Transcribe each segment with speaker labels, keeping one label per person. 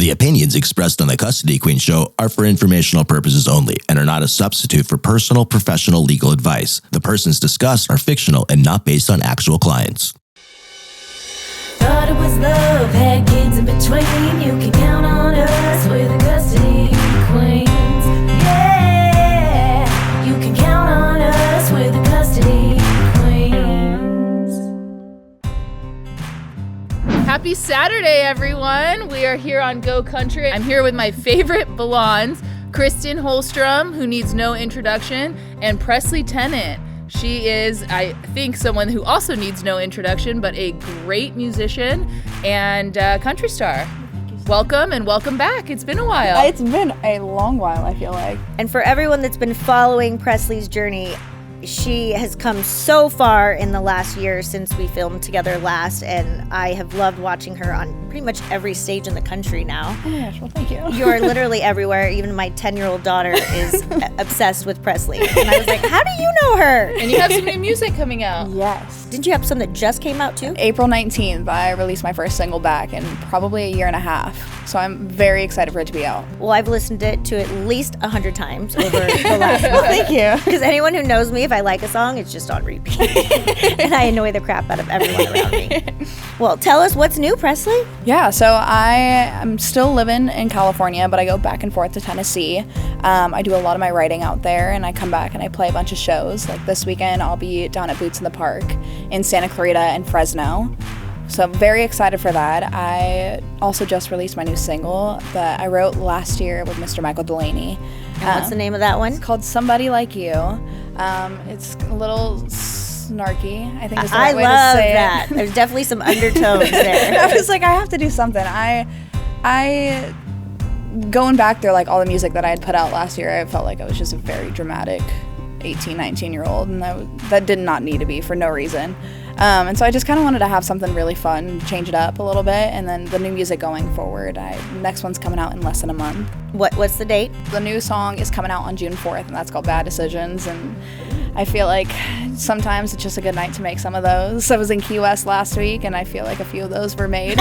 Speaker 1: The opinions expressed on the Custody Queen Show are for informational purposes only and are not a substitute for personal, professional legal advice. The persons discussed are fictional and not based on actual clients.
Speaker 2: Thought it was love, had kids in between. You can count on us, we're the Custody Queens. Yeah, you can count on us, we're the Custody Queens.
Speaker 3: Happy Saturday, everyone. We are here on Go Country. I'm here with my favorite blondes, Kristen Holstrom, who needs no introduction, and Presley Tennant. She is, I think, someone who also needs no introduction, but a great musician and country star. Welcome and welcome back. It's been a while.
Speaker 4: It's been a long while, I feel like.
Speaker 5: And for everyone that's been following Presley's journey, she has come so far in the last year since we filmed together last, and I have loved watching her on pretty much every stage in the country now.
Speaker 4: Oh my gosh, well, thank you.
Speaker 5: You're literally everywhere. Even my 10-year-old daughter is obsessed with Presley. And I was like, how do you know her?
Speaker 3: And you have some new music coming out.
Speaker 4: Yes.
Speaker 5: Didn't you have some that just came out too?
Speaker 4: April 19th, I released my first single back in probably a year and a half. So I'm very excited for it to be out.
Speaker 5: Well, I've listened to it to at least 100 times over the last month.
Speaker 4: Thank you.
Speaker 5: Because anyone who knows me, if I like a song, it's just on repeat. And I annoy the crap out of everyone around me. Well, tell us what's new, Presley.
Speaker 4: Yeah, so I am still living in California, but I go back and forth to Tennessee. I do a lot of my writing out there, and I come back and I play a bunch of shows. Like this weekend, I'll be down at Boots in the Park in Santa Clarita and Fresno. So I'm very excited for that. I also just released my new single that I wrote last year with Mr. Michael Delaney.
Speaker 5: And what's the name of that one?
Speaker 4: It's called Somebody Like You. It's a little snarky, I think is the
Speaker 5: I
Speaker 4: right way to
Speaker 5: love
Speaker 4: say
Speaker 5: that.
Speaker 4: it.
Speaker 5: There's definitely some undertones there.
Speaker 4: I was like, I have to do something. I going back through like all the music that I had put out last year, I felt like I was just a very dramatic 18, 19-year-old, and that did not need to be for no reason. And so I just kind of wanted to have something really fun, change it up a little bit, and then the new music going forward. Next one's coming out in less than a month.
Speaker 5: What's the date?
Speaker 4: The new song is coming out on June 4th, and that's called Bad Decisions, and I feel like sometimes it's just a good night to make some of those. I was in Key West last week, and I feel like a few of those were made.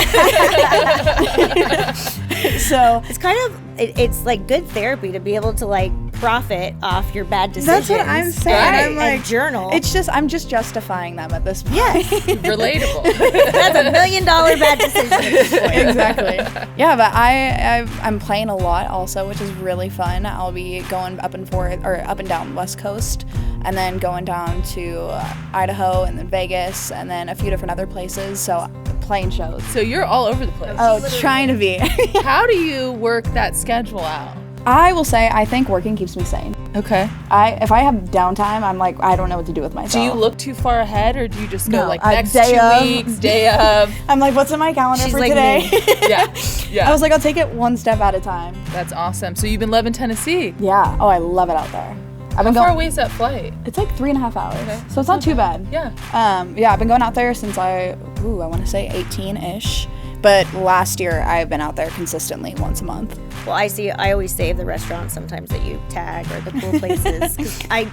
Speaker 4: So
Speaker 5: It's kind of, it's like good therapy to be able to like profit off your bad decisions.
Speaker 4: that's what I'm saying.
Speaker 5: Right?
Speaker 4: I'm like,
Speaker 5: and journal.
Speaker 4: I'm just justifying them at this point.
Speaker 5: Yes.
Speaker 3: Relatable.
Speaker 5: That's $1 million bad decision at this point.
Speaker 4: Exactly. Yeah, but I'm playing a lot also, which is really fun. I'll be going up and down West Coast, and then going down to Idaho, and then Vegas, and then a few different other places. So playing shows.
Speaker 3: So you're all over the place.
Speaker 4: Oh, trying to be.
Speaker 3: How do you work that schedule out?
Speaker 4: I will say I think working keeps me sane.
Speaker 3: Okay.
Speaker 4: If I have downtime, I'm like, I don't know what to do with myself.
Speaker 3: Do you look too far ahead, or do you just go
Speaker 4: No,
Speaker 3: like
Speaker 4: a
Speaker 3: next
Speaker 4: day
Speaker 3: 2
Speaker 4: of.
Speaker 3: weeks, day of?
Speaker 4: I'm like, what's in my calendar
Speaker 5: She's
Speaker 4: for
Speaker 5: like
Speaker 4: today?
Speaker 5: me.
Speaker 3: Yeah.
Speaker 4: I was like, I'll take it one step at a time.
Speaker 3: That's awesome. So you've been loving Tennessee.
Speaker 4: Yeah. Oh, I love it out there.
Speaker 3: How far away is that flight?
Speaker 4: It's like 3.5 hours.
Speaker 3: Okay.
Speaker 4: So it's not too bad.
Speaker 3: Yeah.
Speaker 4: Yeah, I've been going out there since I want to say 18-ish. But last year, I've been out there consistently once a month.
Speaker 5: Well, I always save the restaurants sometimes that you tag or the cool places. 'Cause I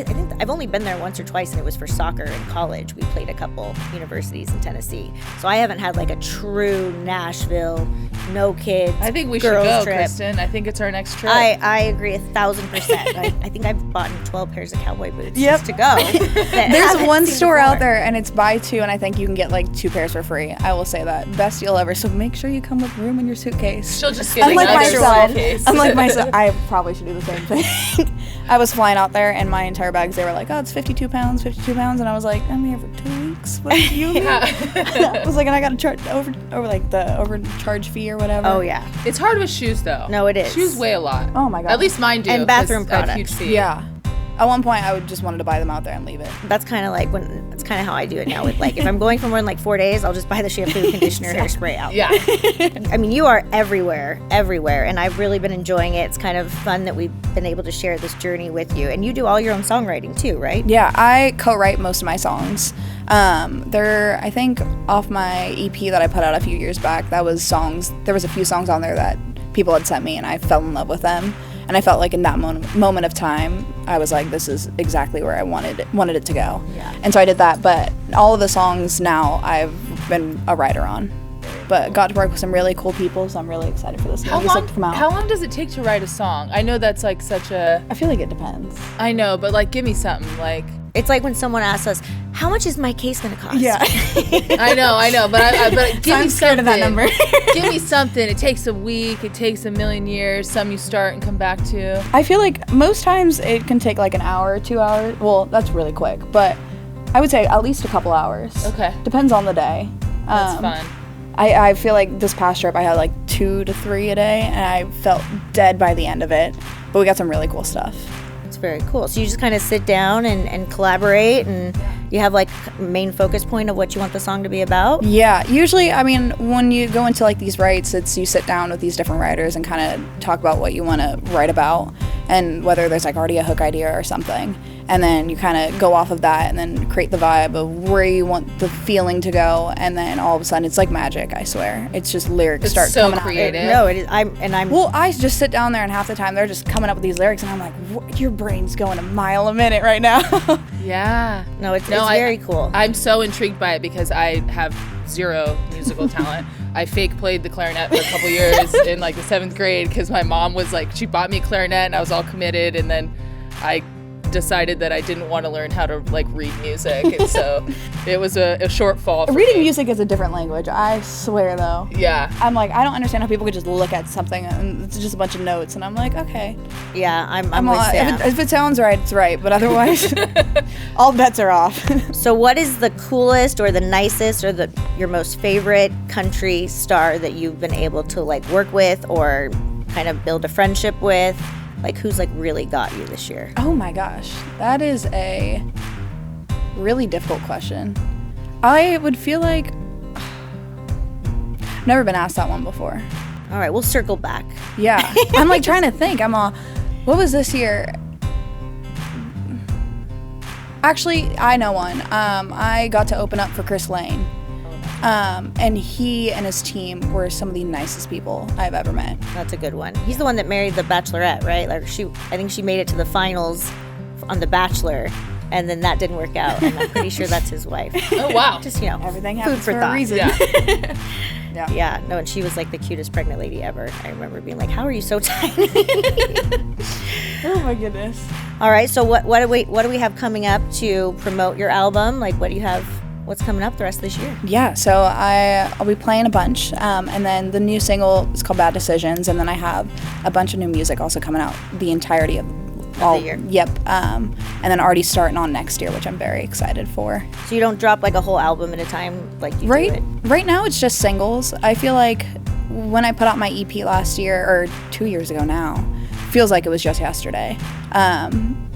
Speaker 5: think I've only been there once or twice, and it was for soccer in college. We played a couple universities in Tennessee. So I haven't had like a true Nashville, no kids,
Speaker 3: I think we should
Speaker 5: girls
Speaker 3: go,
Speaker 5: trip.
Speaker 3: Kristen. I think it's our next trip.
Speaker 5: I agree 1,000%. I think I've bought 12 pairs of cowboy boots
Speaker 4: Yep.
Speaker 5: just to go.
Speaker 4: There's one store out there, and it's buy two, and I think you can get like 2 pairs for free. I will say that. Best deal ever. So make sure you come with room in your suitcase.
Speaker 3: She'll just get
Speaker 4: Unlike
Speaker 3: another
Speaker 4: myself,
Speaker 3: suitcase.
Speaker 4: unlike myself, I probably should do the same thing. I was flying out there, and my entire bags, they were like, oh, it's 52 pounds, and I was like, I'm here for 2 weeks. What do you mean? I was like, and I got to charge over like the overcharge fee or whatever.
Speaker 5: Oh, yeah.
Speaker 3: It's hard with shoes, though.
Speaker 5: No, it is.
Speaker 3: Shoes weigh a lot.
Speaker 4: Oh my God.
Speaker 3: At least mine do.
Speaker 5: And bathroom
Speaker 3: 'cause I have
Speaker 5: products.
Speaker 3: huge feet.
Speaker 4: Yeah. At one point, I would just wanted to buy them out there and leave it.
Speaker 5: That's kind of like that's kind of how I do it now. With like, if I'm going for more than like 4 days, I'll just buy the shampoo, conditioner, hairspray out.
Speaker 3: Yeah.
Speaker 5: I mean, you are everywhere, and I've really been enjoying it. It's kind of fun that we've been able to share this journey with you. And you do all your own songwriting too, right?
Speaker 4: Yeah, I co-write most of my songs. I think off my EP that I put out a few years back, there was a few songs on there that people had sent me, and I fell in love with them. And I felt like in that moment of time, I was like, this is exactly where I wanted it to go.
Speaker 5: Yeah.
Speaker 4: And so I did that. But all of the songs now, I've been a writer on. but got to work with some really cool people, so I'm really excited for this new music to come out.
Speaker 3: How long does it take to write a song? I know that's like such a...
Speaker 4: I feel like it depends.
Speaker 3: I know, but like give me something. Like
Speaker 5: It's like when someone asks us, how much is my case going to cost?
Speaker 4: Yeah.
Speaker 3: I know, but give me
Speaker 4: scared
Speaker 3: something.
Speaker 4: of that number.
Speaker 3: Give me something. It takes a week. It takes a million years. Some you start and come back to.
Speaker 4: I feel like most times it can take like an hour or 2 hours. Well, that's really quick, but I would say at least a couple hours.
Speaker 3: Okay.
Speaker 4: Depends on the day.
Speaker 3: That's fun.
Speaker 4: I feel like this past trip I had like 2 to 3 a day, and I felt dead by the end of it. But we got some really cool stuff.
Speaker 5: It's very cool. So you just kind of sit down and collaborate, and you have like main focus point of what you want the song to be about?
Speaker 4: Yeah, usually, I mean, when you go into like these writes, it's you sit down with these different writers and kind of talk about what you want to write about, and whether there's like already a hook idea or something. And then you kind of go off of that and then create the vibe of where you want the feeling to go, and then all of a sudden it's like magic, I swear. It's just lyrics start
Speaker 3: so
Speaker 4: coming
Speaker 3: creative.
Speaker 5: No, it is. I'm.
Speaker 4: Well, I just sit down there and half the time they're just coming up with these lyrics and I'm like, your brain's going a mile a minute right now.
Speaker 3: Yeah.
Speaker 5: No, it's very cool.
Speaker 3: I'm so intrigued by it because I have zero musical talent. I fake played the clarinet for a couple years in like the 7th grade because my mom was like, she bought me a clarinet and I was all committed, and then I decided that I didn't want to learn how to like read music, and so it was a shortfall for
Speaker 4: Reading
Speaker 3: me.
Speaker 4: music is a different language, I swear though.
Speaker 3: Yeah.
Speaker 4: I'm like, I don't understand how people could just look at something and it's just a bunch of notes, and I'm like, okay.
Speaker 5: Yeah, I'm
Speaker 4: all,
Speaker 5: with Sam.
Speaker 4: if it sounds right, it's right, but otherwise, all bets are off.
Speaker 5: So what is the coolest or the nicest or your most favorite country star that you've been able to like work with or kind of build a friendship with? Like, who's like really got you this year?
Speaker 4: Oh my gosh, that is a really difficult question. I would feel like I've never been asked that one before.
Speaker 5: All right, we'll circle back.
Speaker 4: Yeah, I'm like trying to think. I'm all, what was this year? Actually, I know one. I got to open up for Chris Lane. And he and his team were some of the nicest people I've ever met.
Speaker 5: That's a good one. He's the one that married the Bachelorette, right? Like I think she made it to the finals on The Bachelor, and then that didn't work out. And I'm pretty sure that's his wife.
Speaker 3: Oh wow.
Speaker 5: Just
Speaker 4: Everything
Speaker 5: food
Speaker 4: happens
Speaker 5: for
Speaker 4: for
Speaker 5: thought.
Speaker 4: a reason.
Speaker 3: Yeah.
Speaker 5: Yeah. No, and she was like the cutest pregnant lady ever. I remember being like, "How are you so tiny?"
Speaker 4: Oh my goodness.
Speaker 5: All right. So what do we have coming up to promote your album? Like, what do you have? What's coming up the rest of this year?
Speaker 4: Yeah, so I'll be playing a bunch, and then the new single is called Bad Decisions, and then I have a bunch of new music also coming out the entirety of
Speaker 5: the year.
Speaker 4: Yep, and then already starting on next year, which I'm very excited for.
Speaker 5: So you don't drop like a whole album at a time like you do it?
Speaker 4: Right now it's just singles. I feel like when I put out my EP last year, or 2 years ago now, feels like it was just yesterday.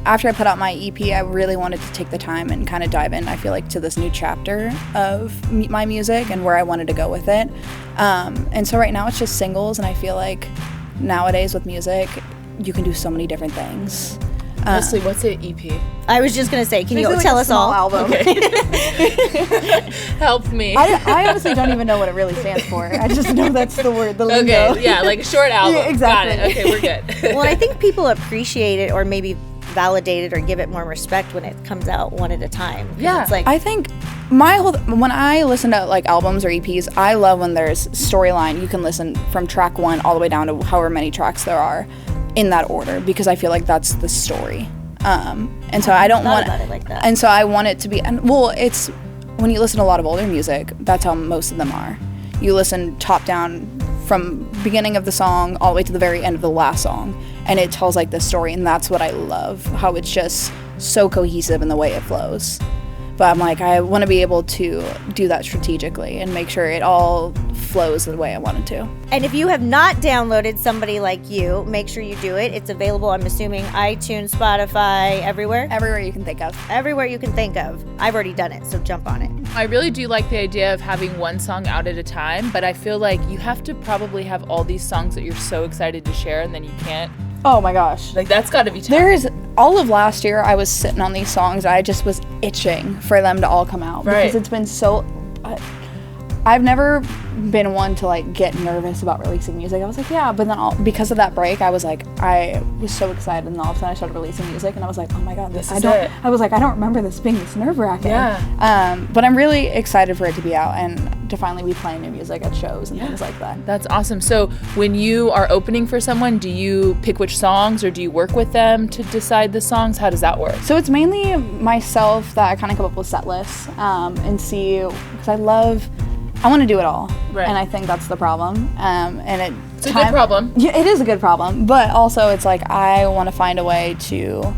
Speaker 4: After I put out my EP, I really wanted to take the time and kind of dive in, I feel like, to this new chapter of my music and where I wanted to go with it. And so right now it's just singles, and I feel like nowadays with music, you can do so many different things.
Speaker 3: Leslie, what's an EP?
Speaker 5: I was just gonna say, can you
Speaker 4: Basically
Speaker 5: tell
Speaker 4: like a
Speaker 5: us
Speaker 4: small
Speaker 5: all?
Speaker 4: album.
Speaker 3: Okay. Help me.
Speaker 4: I honestly don't even know what it really stands for. I just know that's the word, the lingo.
Speaker 3: Okay, yeah, like a short album.
Speaker 4: Yeah, exactly.
Speaker 3: Got it. Okay, we're good.
Speaker 5: Well, I think people appreciate it or maybe validate it or give it more respect when it comes out one at a time. 'Cause
Speaker 3: Yeah.
Speaker 5: it's like
Speaker 4: I think when I listen to like albums or EPs, I love when there's storyline. You can listen from track 1 all the way down to however many tracks there are in that order, because I feel like that's the story. And so I don't
Speaker 5: thought
Speaker 4: want
Speaker 5: about it like that.
Speaker 4: And so I want it to be, and well, it's when you listen to a lot of older music, that's how most of them are. You listen top down from beginning of the song all the way to the very end of the last song, and it tells like this story, and that's what I love, how it's just so cohesive in the way it flows. But I'm like, I want to be able to do that strategically and make sure it all flows the way I want it to.
Speaker 5: And if you have not downloaded Somebody Like You, make sure you do it. It's available, I'm assuming, iTunes, Spotify, everywhere.
Speaker 4: Everywhere you can think of.
Speaker 5: Everywhere you can think of. I've already done it, so jump on it.
Speaker 3: I really do like the idea of having one song out at a time, but I feel like you have to probably have all these songs that you're so excited to share, and then you can't.
Speaker 4: Oh my gosh.
Speaker 3: Like, that's got to be tough.
Speaker 4: There's all of last year I was sitting on these songs. I just was itching for them to all come out.
Speaker 3: Right.
Speaker 4: Because it's been so I've never been one to like get nervous about releasing music. I was like, yeah, but then because of that break, I was so excited, and all of a sudden I started releasing music, and I was like, oh my god,
Speaker 3: this is it.
Speaker 4: I was like, I don't remember this being this nerve-wracking.
Speaker 3: Yeah.
Speaker 4: But I'm really excited for it to be out and to finally be playing new music at shows and things like that.
Speaker 3: That's awesome. So when you are opening for someone, do you pick which songs, or do you work with them to decide the songs? How does that work?
Speaker 4: So it's mainly myself that I kind of come up with set lists and see, because I want to do it all,
Speaker 3: right.
Speaker 4: And I think that's the problem.
Speaker 3: It's a good problem.
Speaker 4: Yeah, it is a good problem, but also it's like I want to find a way to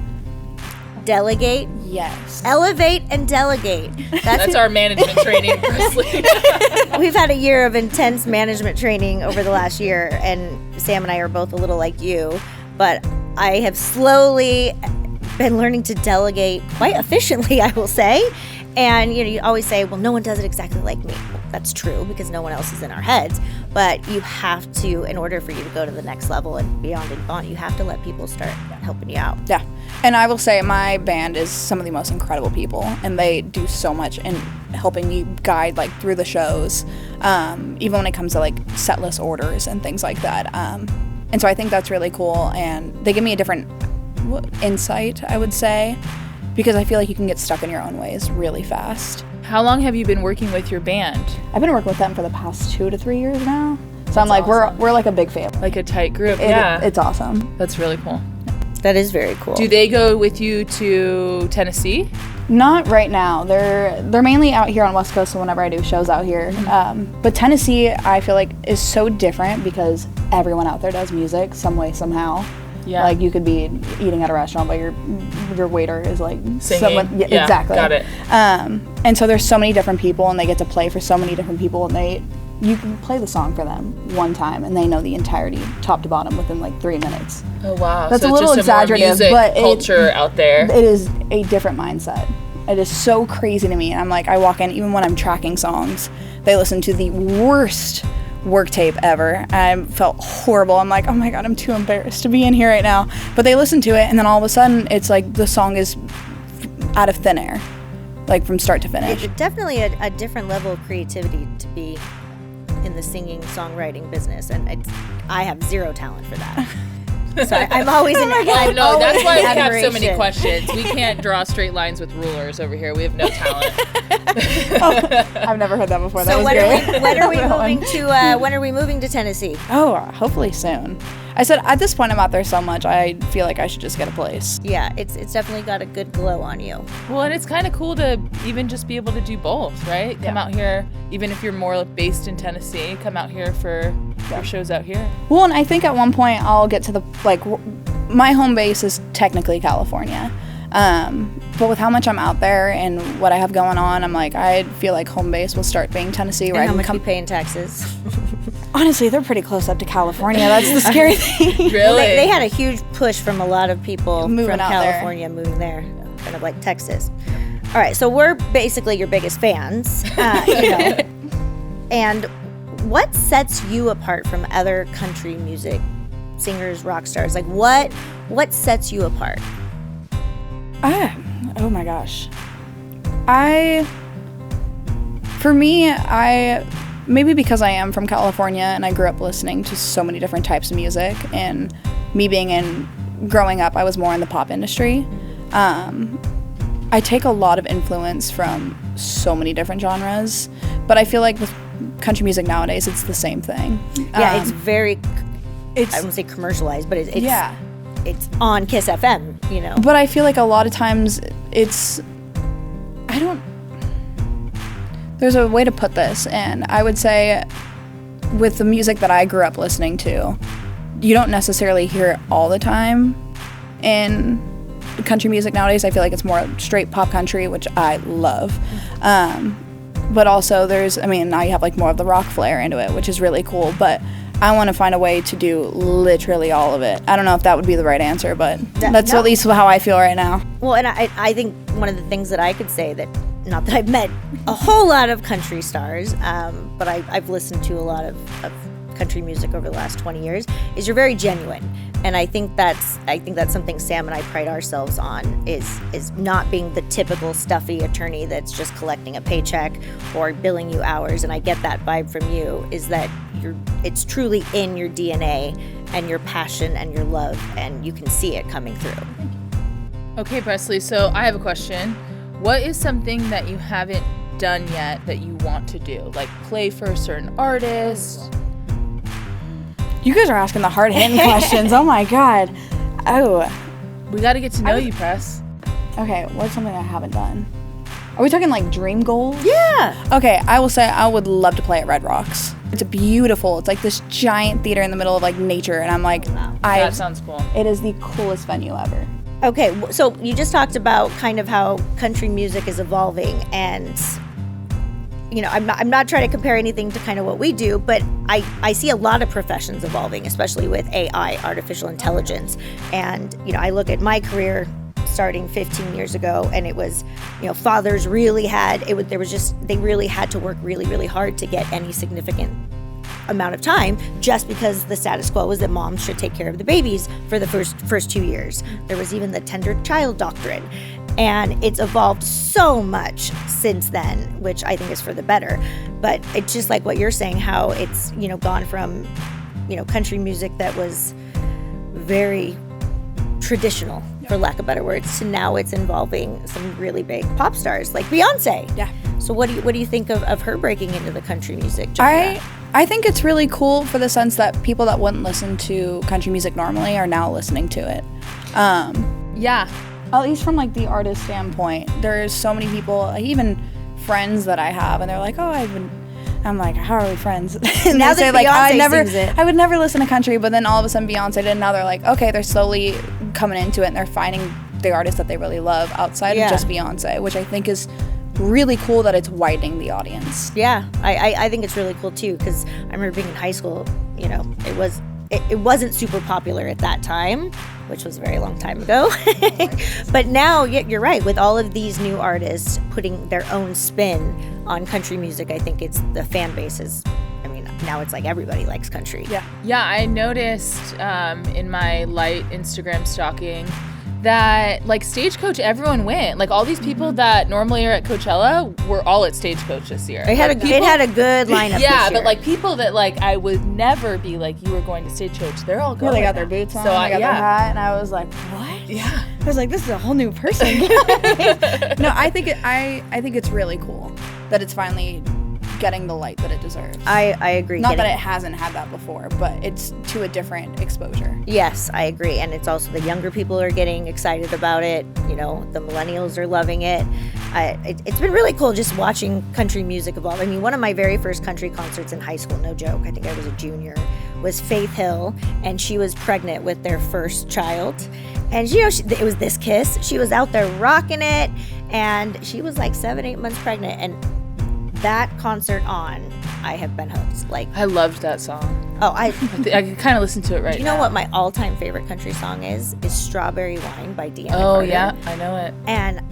Speaker 5: delegate.
Speaker 4: Yes.
Speaker 5: Elevate and delegate.
Speaker 3: That's our management training, Presley.
Speaker 5: We've had a year of intense management training over the last year, and Sam and I are both a little like you, but I have slowly been learning to delegate quite efficiently, I will say. And you always say, well, no one does it exactly like me. Well, that's true, because no one else is in our heads. But you have to, in order for you to go to the next level and beyond, you have to let people start helping you out.
Speaker 4: Yeah. And I will say my band is some of the most incredible people, and they do so much in helping me guide like through the shows, even when it comes to like set list orders and things like that. And so I think that's really cool, and they give me a different insight, I would say, because I feel like you can get stuck in your own ways really fast.
Speaker 3: How long have you been working with your band?
Speaker 4: I've been working with them for the past 2 to 3 years now. So I'm like,
Speaker 3: awesome.
Speaker 4: we're like a big family.
Speaker 3: Like a tight group.
Speaker 4: It's awesome.
Speaker 3: That's really cool.
Speaker 5: That is very cool.
Speaker 3: Do they go with you to Tennessee?
Speaker 4: Not right now. They're mainly out here on West Coast, so whenever I do shows out here. But Tennessee, I feel like, is so different because everyone out there does music some way, somehow.
Speaker 3: Yeah.
Speaker 4: Like you could be eating at a restaurant, but your waiter is like
Speaker 3: Singing.
Speaker 4: someone. Yeah, exactly.
Speaker 3: Got it.
Speaker 4: And so there's so many different people, and they get to play for so many different people, and you can play the song for them one time, and they know the entirety, top to bottom, within like 3 minutes.
Speaker 3: Oh wow.
Speaker 4: That's
Speaker 3: so
Speaker 4: a little
Speaker 3: it's just
Speaker 4: exaggerative,
Speaker 3: a more music
Speaker 4: but
Speaker 3: culture out there.
Speaker 4: It is a different mindset. It is so crazy to me, and I'm like, I walk in, even when I'm tracking songs, they listen to the worst work tape ever. I felt horrible. I'm like, oh my god, I'm too embarrassed to be in here right now. But they listen to it, and then all of a sudden, it's like the song is out of thin air, like from start to finish.
Speaker 5: It's definitely a different level of creativity to be in the singing, songwriting business, and I have zero talent for that. So I'm always in.
Speaker 3: Oh no, that's why we have so many
Speaker 5: admiration.
Speaker 3: questions. We can't draw straight lines with rulers over here. We have no talent.
Speaker 4: I've never heard that before. That
Speaker 5: So
Speaker 4: was
Speaker 5: when
Speaker 4: great.
Speaker 5: when are we moving to Tennessee?
Speaker 4: Oh, hopefully soon. I said at this point I'm out there so much, I feel like I should just get a place.
Speaker 5: Yeah, it's definitely got a good glow on you.
Speaker 3: Well, and it's kind of cool to even just be able to do both, right? Come out here, even if you're more based in Tennessee, come out here for shows out here.
Speaker 4: Well, and I think at one point I'll get to the, like, my home base is technically California. But with how much I'm out there and what I have going on, I'm like, I feel like home base will start being Tennessee.
Speaker 5: And
Speaker 4: where I
Speaker 5: how
Speaker 4: can
Speaker 5: much you pay in taxes?
Speaker 4: Honestly, they're pretty close up to California. That's the scary thing.
Speaker 3: Really?
Speaker 5: They had a huge push from a lot of people
Speaker 4: Moving
Speaker 5: from
Speaker 4: out there.
Speaker 5: California moving there, kind of like Texas. All right, so we're basically your biggest fans, And what sets you apart from other country music singers, rock stars? Like what sets you apart?
Speaker 4: Oh my gosh. For me, maybe because I am from California and I grew up listening to so many different types of music, and me growing up, I was more in the pop industry. I take a lot of influence from so many different genres, but I feel like with country music nowadays, it's the same thing.
Speaker 5: Yeah, it's very, I wouldn't say commercialized, but it's on Kiss FM,
Speaker 4: But I feel like a lot of times there's a way to put this, and I would say with the music that I grew up listening to, you don't necessarily hear it all the time in country music nowadays. I feel like it's more straight pop country, which I love. But also now you have like more of the rock flair into it, which is really cool, but I want to find a way to do literally all of it. I don't know if that would be the right ansor, but that's at least how I feel right now.
Speaker 5: Well, and I think one of the things that I could say that, not that I've met a whole lot of country stars, but I've listened to a lot of country music over the last 20 years is you're very genuine. And I think that's something Sam and I pride ourselves on is not being the typical stuffy attorney that's just collecting a paycheck or billing you hours. And I get that vibe from you, is that it's truly in your DNA and your passion and your love, and you can see it coming through.
Speaker 3: Okay, Presley, so I have a question. What is something that you haven't done yet that you want to do? Like play for a certain artist?
Speaker 4: You guys are asking the hard-hitting questions. Oh my God. Oh.
Speaker 3: We got to get to know you, Press.
Speaker 4: Okay, what's something I haven't done? Are we talking like dream goals?
Speaker 5: Yeah.
Speaker 4: Okay, I will say I would love to play at Red Rocks. It's beautiful. It's like this giant theater in the middle of like nature, and I'm like,
Speaker 3: That sounds cool.
Speaker 4: It is the coolest venue ever.
Speaker 5: Okay, so you just talked about kind of how country music is evolving, and you know, I'm not trying to compare anything to kind of what we do, but I see a lot of professions evolving, especially with AI, artificial intelligence. And, you know, I look at my career starting 15 years ago, and it was, you know, fathers really had, they really had to work really, really hard to get any significant amount of time, just because the status quo was that moms should take care of the babies for the first 2 years. There was even the tender child doctrine. And it's evolved so much since then, which I think is for the better. But it's just like what you're saying, how it's, you know, gone from, you know, country music that was very traditional, for lack of better words, to now it's involving some really big pop stars like Beyonce.
Speaker 4: Yeah.
Speaker 5: So what do you think of her breaking into the country music genre?
Speaker 4: I think it's really cool for the sense that people that wouldn't listen to country music normally are now listening to it.
Speaker 3: Yeah.
Speaker 4: At least from like the artist standpoint, there's so many people, like, even friends that I have, and they're like, I'm like, how are we friends? And
Speaker 5: Now
Speaker 4: they say
Speaker 5: that
Speaker 4: like,
Speaker 5: Beyonce sings it.
Speaker 4: I would never listen to country, but then all of a sudden Beyonce did, and now they're like, okay, they're slowly coming into it, and they're finding the artist that they really love outside of just Beyonce, which I think is really cool that it's widening the audience.
Speaker 5: Yeah, I think it's really cool too, because I remember being in high school, you know, it wasn't super popular at that time, which was a very long time ago. But now, you're right, with all of these new artists putting their own spin on country music, I think it's the fan base is, I mean, now it's like everybody likes country.
Speaker 3: Yeah, I noticed in my light Instagram stalking that like Stagecoach, everyone went. Like all these people that normally are at Coachella were all at Stagecoach this year.
Speaker 5: It had a good lineup.
Speaker 3: Yeah,
Speaker 5: this year.
Speaker 3: but like people that like I would never be like, you were going to Stagecoach, they're all going.
Speaker 4: They got their boots on,
Speaker 3: So
Speaker 4: they got their hat, and I was like, what?
Speaker 3: Yeah.
Speaker 4: I was like, this is a whole new person. No, I think it's really cool that it's finally getting the light that it deserves.
Speaker 5: I agree.
Speaker 4: Not that it hasn't had that before, but it's to a different exposure.
Speaker 5: Yes, I agree. And it's also the younger people are getting excited about it. You know, the millennials are loving it. It's been really cool just watching country music evolve. I mean, one of my very first country concerts in high school, no joke, I think I was a junior, was Faith Hill, and she was pregnant with their first child. And, you know, it was This Kiss. She was out there rocking it, and she was like 7-8 months pregnant. And that concert on, I have been hooked. Like,
Speaker 3: I loved that song.
Speaker 5: Oh, I
Speaker 3: can kind of listen to it right now.
Speaker 5: Do you know what my all-time favorite country song is? Is Strawberry Wine by Deanna
Speaker 3: Oh,
Speaker 5: Carter.
Speaker 3: yeah, I know it.
Speaker 5: And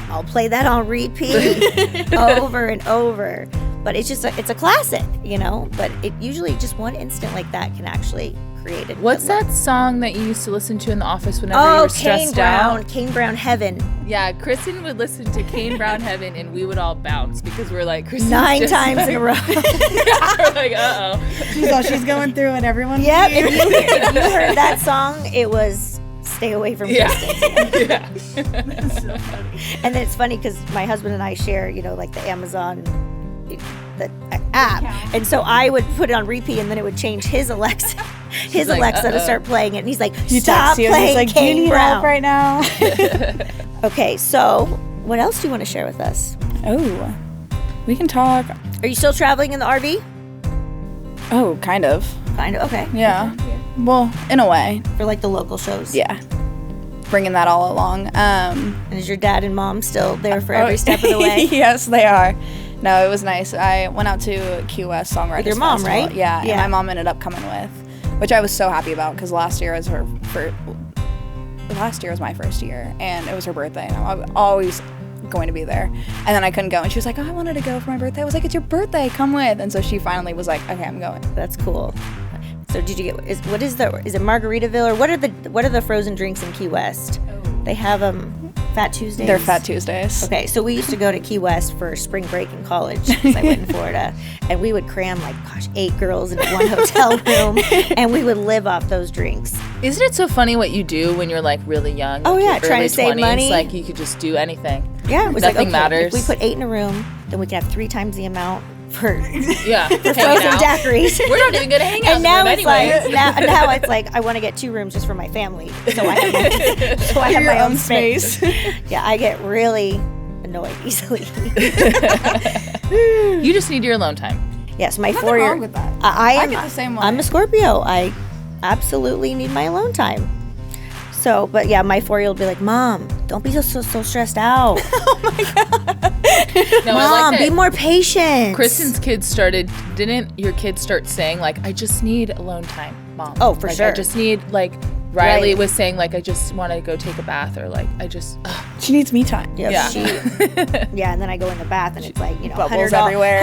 Speaker 5: I'll play that on repeat over and over. But it's just it's a classic, you know? But it usually just one instant like that can actually create it.
Speaker 3: What's that song that you used to listen to in the office whenever you were stressed out?
Speaker 5: Kane Brown Heaven.
Speaker 3: Yeah, Kristen would listen to Kane Brown Heaven, and we would all bounce because we're like, Kristen's
Speaker 5: 9 times in a row.
Speaker 3: We're like, uh-oh.
Speaker 4: She's going through and everyone.
Speaker 5: Yep, if you heard that song, it was stay away from Kristen.
Speaker 3: Yeah.
Speaker 4: That's so funny.
Speaker 5: And then it's funny because my husband and I share, you know, like the Amazon the app. And so I would put it on repeat, and then it would change his Alexa. His
Speaker 3: like,
Speaker 5: Alexa to
Speaker 3: uh-oh.
Speaker 5: start playing it. And he's like,
Speaker 4: He
Speaker 5: stop
Speaker 4: texts you,
Speaker 5: playing
Speaker 4: he's like,
Speaker 5: Kane
Speaker 4: do you need
Speaker 5: Brown.
Speaker 4: help right now?
Speaker 5: Okay, so what else do you want to share with us?
Speaker 4: Oh, we can talk.
Speaker 5: Are you still traveling in the RV?
Speaker 4: Oh, kind of.
Speaker 5: Kind of, okay.
Speaker 4: Yeah. Well, in a way.
Speaker 5: For like the local shows.
Speaker 4: Yeah. Bringing that all along.
Speaker 5: And is your dad and mom still there for every step of the way?
Speaker 4: Yes, they are. No, it was nice. I went out to Key West Songwriters
Speaker 5: With your mom,
Speaker 4: Festival.
Speaker 5: right?
Speaker 4: Yeah, and my mom ended up coming with, which I was so happy about because last year was my first year, and it was her birthday. And I always going to be there. And then I couldn't go. And she was like, oh, I wanted to go for my birthday. I was like, it's your birthday. Come with. And so she finally was like, okay, I'm going.
Speaker 5: That's cool. So did you get? Is it Margaritaville or what are the frozen drinks in Key West? They have Fat Tuesdays.
Speaker 4: They're Fat Tuesdays.
Speaker 5: Okay, so we used to go to Key West for spring break in college because I went in Florida, and we would cram 8 girls into one hotel room, and we would live off those drinks.
Speaker 3: Isn't it so funny what you do when you're really young?
Speaker 5: Oh, yeah,
Speaker 3: your
Speaker 5: trying
Speaker 3: early
Speaker 5: to save
Speaker 3: 20s,
Speaker 5: money.
Speaker 3: You could just do anything.
Speaker 5: Yeah, it was
Speaker 3: Nothing
Speaker 5: okay,
Speaker 3: matters.
Speaker 5: If we put 8 in a room, then we can have 3 times the amount for
Speaker 3: Yeah,
Speaker 5: frozen
Speaker 3: out.
Speaker 5: daiquiris.
Speaker 3: We're not even gonna hang out.
Speaker 5: And now
Speaker 3: in the
Speaker 5: it's
Speaker 3: room anyway.
Speaker 5: now it's I want to get 2 rooms just for my family, so I have
Speaker 4: Your
Speaker 5: my
Speaker 4: own
Speaker 5: own space. Yeah, I get really annoyed easily.
Speaker 3: You just need your alone time.
Speaker 5: Yes, my
Speaker 4: Nothing
Speaker 5: 4-year.
Speaker 4: wrong with that.
Speaker 5: I
Speaker 4: get the same way.
Speaker 5: I'm a Scorpio. I absolutely need my alone time. So, but yeah, my 4-year-old will be like, Mom, don't be so stressed out.
Speaker 3: No, I
Speaker 5: Mom,
Speaker 3: like
Speaker 5: be
Speaker 3: that.
Speaker 5: more patient.
Speaker 3: Kristen's kids didn't your kids start saying I just need alone time, Mom?
Speaker 5: Oh, for sure.
Speaker 3: I just need Riley was saying I just want to go take a bath or I just
Speaker 4: She needs me time.
Speaker 5: Yep,
Speaker 3: Yeah.
Speaker 5: yeah, and then I go in the bath and it's
Speaker 4: Bubbles
Speaker 5: $100
Speaker 4: everywhere.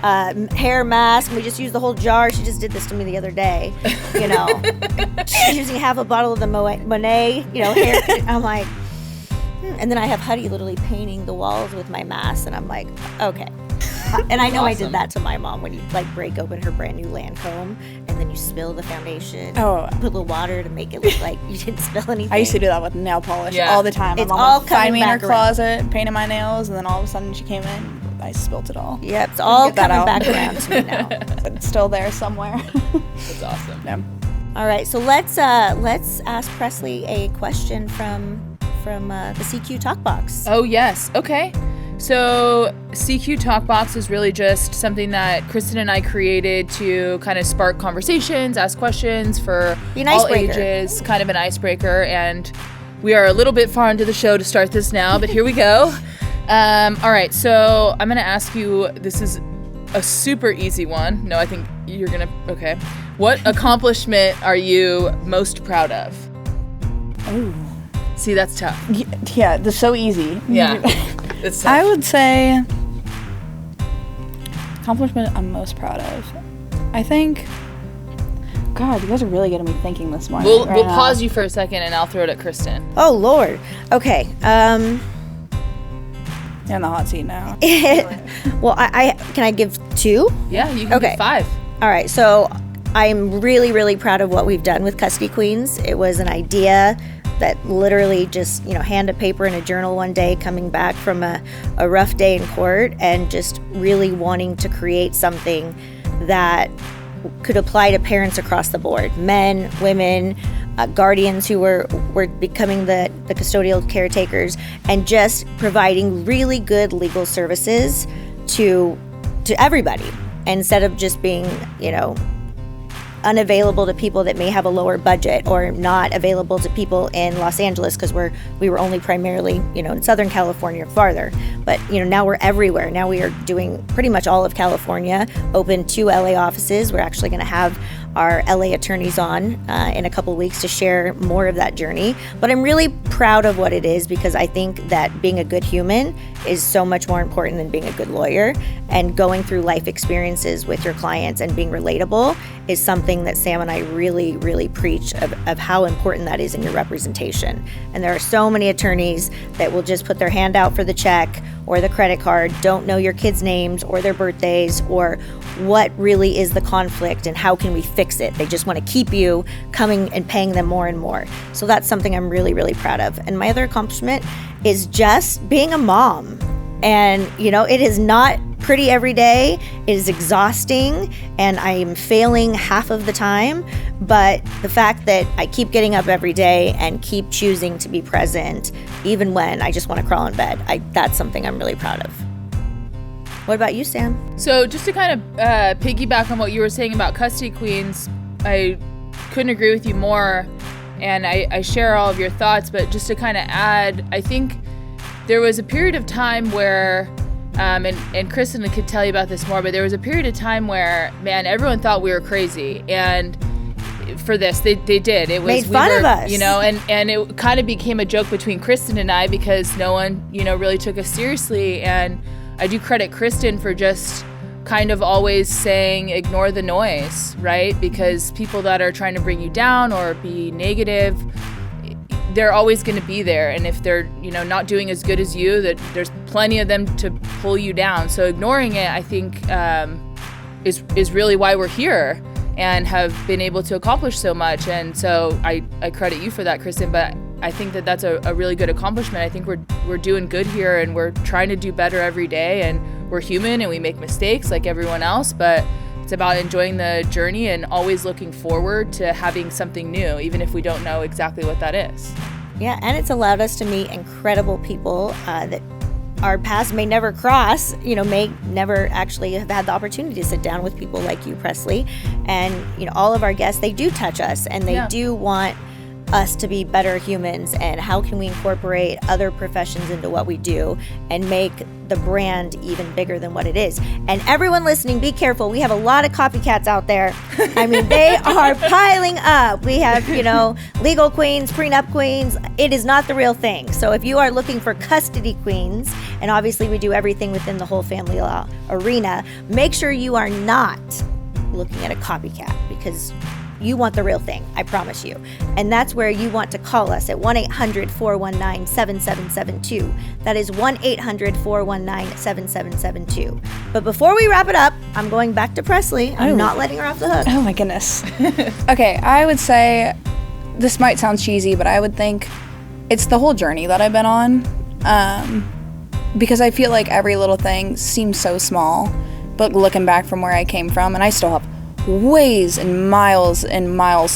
Speaker 5: $100 hair mask. And we just used the whole jar. She just did this to me the other day. She's using half a bottle of the Monet, hair. I'm like, and then I have Huddy literally painting the walls with my mask, and I'm like, okay. And I know I did that to my mom when you break open her brand new Lancome and then you spill the foundation.
Speaker 4: Oh.
Speaker 5: Put a little water to make it look like you didn't spill anything.
Speaker 4: I used to do that with nail polish all the time.
Speaker 5: It's
Speaker 4: My mom
Speaker 5: all
Speaker 4: would find
Speaker 5: coming
Speaker 4: me in her
Speaker 5: back around.
Speaker 4: closet, painting my nails, and then all of a sudden she came in, I spilt it all.
Speaker 5: Yep, it's all
Speaker 4: Get that
Speaker 5: coming
Speaker 4: out.
Speaker 5: back around to me now.
Speaker 4: But it's still there somewhere.
Speaker 3: That's awesome.
Speaker 4: Yeah.
Speaker 5: All right, so let's ask Presley a question from the CQ Talk Box.
Speaker 3: Oh yes. Okay. So CQ Talkbox is really just something that Kristen and I created to kind of spark conversations, ask questions for
Speaker 5: Be an
Speaker 3: all
Speaker 5: icebreaker.
Speaker 3: ages, kind of an icebreaker. And we are a little bit far into the show to start this now, but here we go. All right, so I'm going to ask you, this is a super easy one. No, I think you're going to, okay. What accomplishment are you most proud of?
Speaker 4: Oh.
Speaker 3: See, that's tough.
Speaker 4: Yeah, that's so easy.
Speaker 3: Yeah. It's tough.
Speaker 4: I would say accomplishment I'm most proud of. I think, God, you guys are really getting me thinking this morning.
Speaker 3: We'll
Speaker 4: now.
Speaker 3: pause you for a second and I'll throw it at Kristen.
Speaker 5: Oh, Lord. Okay.
Speaker 4: You're in the hot seat now.
Speaker 5: Well, I can I give 2?
Speaker 3: Yeah, you can
Speaker 5: Okay.
Speaker 3: get 5.
Speaker 5: All right, so I'm really, really proud of what we've done with Custody Queens. It was an idea that literally just, hand of paper and a journal one day, coming back from a rough day in court, and just really wanting to create something that could apply to parents across the board, men, women, guardians who were becoming the custodial caretakers, and just providing really good legal services to everybody, instead of just being, unavailable to people that may have a lower budget, or not available to people in Los Angeles because we were only primarily, in Southern California or farther. But, now we're everywhere. Now we are doing pretty much all of California, open 2 LA offices. We're actually going to have our LA attorneys on in a couple weeks to share more of that journey. But I'm really proud of what it is, because I think that being a good human is so much more important than being a good lawyer. And going through life experiences with your clients and being relatable is something that Sam and I really, really preach of how important that is in your representation. And there are so many attorneys that will just put their hand out for the check or the credit card, don't know your kids' names or their birthdays or what really is the conflict and how can we fix it. They just want to keep you coming and paying them more and more. So that's something I'm really, really proud of. And my other accomplishment is just being a mom. And, it is not pretty every day. It is exhausting, and I am failing half of the time. But the fact that I keep getting up every day and keep choosing to be present, even when I just want to crawl in bed, that's something I'm really proud of. What about you, Sam?
Speaker 3: So just to kind of piggyback on what you were saying about Custody Queens, I couldn't agree with you more, and I share all of your thoughts, but just to kind of add, I think there was a period of time where, and Kristen could tell you about this more, but there was a period of time where, man, everyone thought we were crazy. And for this. They did. It was
Speaker 5: made fun of us,
Speaker 3: you know, and it kind of became a joke between Kristen and I because no one, you know, really took us seriously. And I do credit Kristen for just kind of always saying ignore the noise, right? Because people that are trying to bring you down or be negative, they're always going to be there. And if they're, you know, not doing as good as you, that there's plenty of them to pull you down. So ignoring it, I think, is really why we're here and have been able to accomplish so much. And so I credit you for that, Kristen, but I think that that's a really good accomplishment. I think we're doing good here and we're trying to do better every day, and we're human and we make mistakes like everyone else, but it's about enjoying the journey and always looking forward to having something new, even if we don't know exactly what that is.
Speaker 5: Yeah, and it's allowed us to meet incredible people that our paths may never cross, you know, may never actually have had the opportunity to sit down with people like you, Presley. And, you know, all of our guests, they do touch us and they do want us to be better humans, and how can we incorporate other professions into what we do and make the brand even bigger than what it is. And everyone listening, be careful. We have a lot of copycats out there. I mean, they are piling up. We have, you know, legal queens, prenup queens. It is not the real thing. So if you are looking for custody queens, and obviously we do everything within the whole family law arena, make sure you are not looking at a copycat, because you want the real thing, I promise you. And that's where you want to call us at 1-800-419-7772. That is 1-800-419-7772. But before we wrap it up, I'm going back to Presley. I'm not letting her off the hook.
Speaker 4: Oh my goodness. Okay, I would say, this might sound cheesy, but I would think it's the whole journey that I've been on. Because I feel like every little thing seems so small, but looking back from where I came from, and I still have ways and miles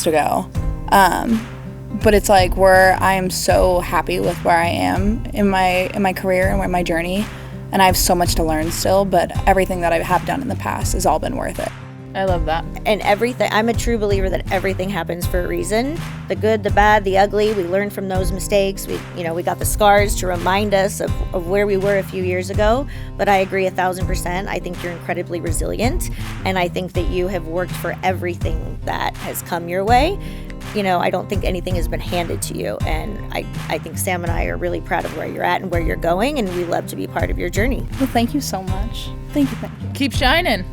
Speaker 4: to go. But it's like where I am so happy with where I am in my career and where my journey, and I have so much to learn still, but everything that I have done in the past has all been worth it.
Speaker 3: I love that.
Speaker 5: And everything, I'm a true believer that everything happens for a reason. The good, the bad, the ugly, we learn from those mistakes. We got the scars to remind us of where we were a few years ago. But I agree 1,000%. I think you're incredibly resilient. And I think that you have worked for everything that has come your way. You know, I don't think anything has been handed to you. And I think Sam and I are really proud of where you're at and where you're going. And we love to be part of your journey.
Speaker 4: Well, thank you so much. Thank you.
Speaker 3: Keep shining.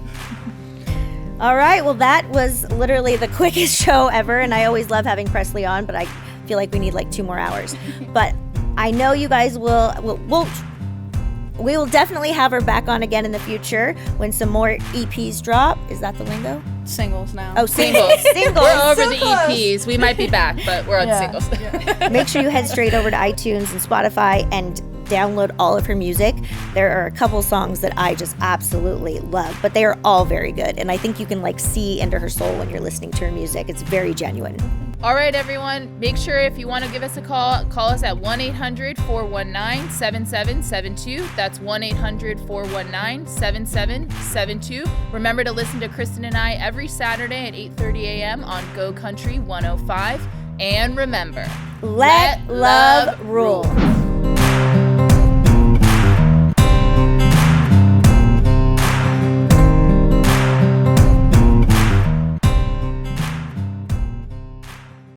Speaker 5: All right, well, that was literally the quickest show ever, and I always love having Presley on, but I feel like we need like 2 more hours. But I know you guys we will definitely have her back on again in the future when some more EPs drop. Is that the lingo?
Speaker 4: Singles now.
Speaker 5: Oh, singles.
Speaker 3: We're over
Speaker 5: So
Speaker 3: the
Speaker 5: close.
Speaker 3: EPs. We might be back, but we're on singles.
Speaker 5: Make sure you head straight over to iTunes and Spotify and download all of her music. There are a couple songs that I just absolutely love, but they are all very good. And I think you can like see into her soul when you're listening to her music. It's very genuine.
Speaker 3: All right, everyone. Make sure if you want to give us a call us at 1-800-419-7772. That's 1-800-419-7772. Remember to listen to Kristen and I every Saturday at 8:30 a.m. on Go Country 105. And remember,
Speaker 5: Let love rule.